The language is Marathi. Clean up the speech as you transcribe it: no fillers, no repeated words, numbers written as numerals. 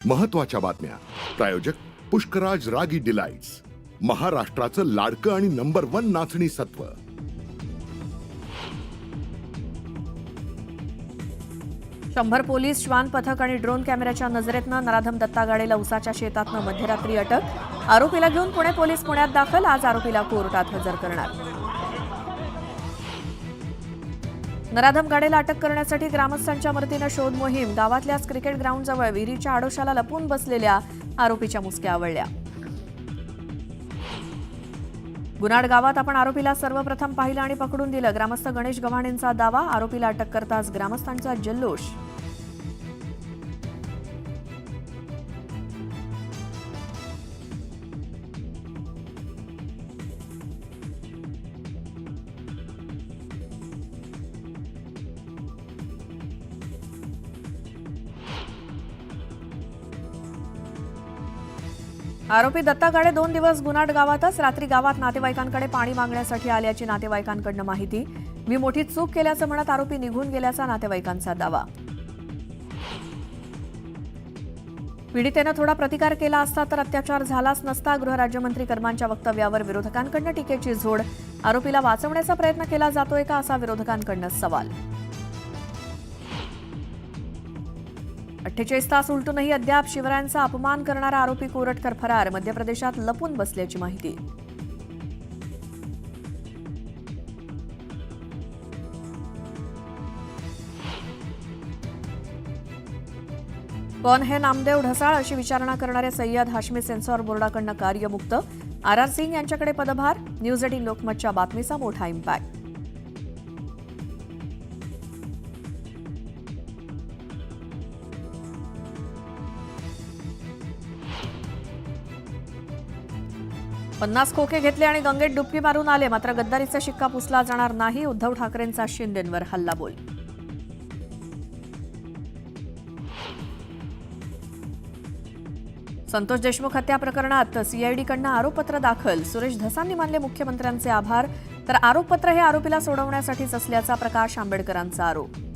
महत्त्वाच्या बातम्या. प्रायोजक पुष्कराज रागी डिलाइट्स, महाराष्ट्राचं लाडकं आणि नंबर 1 नाचणी सत्व. शंभर पोलीस, श्वान पथक आणि ड्रोन कॅमेऱ्याच्या नजरेतनं नराधम दत्ता गाडेला उसाच्या शेतातनं मध्यरात्री अटक. आरोपीला घेऊन पुणे पोलीस पुण्यात दाखल. आज आरोपीला कोर्टात हजर करणार. नराधम गाडेला अटक करण्यासाठी ग्रामस्थांच्या मदतीनं शोध मोहीम. गावातल्याच क्रिकेट ग्राउंडजवळ विहिरीच्या आडोशाला लपून बसलेल्या आरोपीच्या मुसक्या आवळल्या. गुन्हाड गावात आपण आरोपीला सर्वप्रथम पाहिलं आणि पकडून दिलं. ग्रामस्थ गणेश गव्हाणेंचा दावा. आरोपीला अटक करताच ग्रामस्थांचा जल्लोष. आरोपी दत्ता गाडे 2 दिवस गुन्हाड गावातच. रात्री गावात नातेवाईकांकडे पाणी मागण्यासाठी आल्याची नातेवाईकांकडनं माहिती. मी मोठी चूक केल्याचं म्हणत आरोपी निघून गेल्याचा नातेवाईकांचा दावा. पीडितेनं थोडा प्रतिकार केला असता तर अत्याचार झालाच नसता. गृहराज्यमंत्री कर्मांच्या वक्तव्यावर विरोधकांकडनं टीकेची झोड. आरोपीला वाचवण्याचा प्रयत्न केला जातोय का, असा विरोधकांकडनं सवाल. 48 तास उलटूनही अद्याप शिवरायांचा अपमान करणारा आरोपी कोरटकर फरार. मध्य प्रदेशात लपून बसल्याची माहिती. कोण हे नामदेव ढसाळ, अशी विचारणा करणाऱ्या सय्यद हाशमी सेन्सॉर बोर्डाकडनं कार्यमुक्त. आर सिंग यांच्याकडे पदभार. न्यूज 18 लोकमतच्या बातमीचा मोठा इम्पॅक्ट. पन्नास खोके घेतले आणि गंगेत डुबकी मारून आले. मात्र गद्दारीचा शिक्का पुसला जाणार नाही. उद्धव ठाकरेंचा शिंदेंवर हल्लाबोल. संतोष देशमुख हत्या प्रकरणात सीआयडीकडनं आरोपपत्र दाखल. सुरेश धसांनी मानले मुख्यमंत्र्यांचे आभार. तर आरोपपत्र हे आरोपीला सोडवण्यासाठीच असल्याचा प्रकाश आंबेडकरांचा आरोप.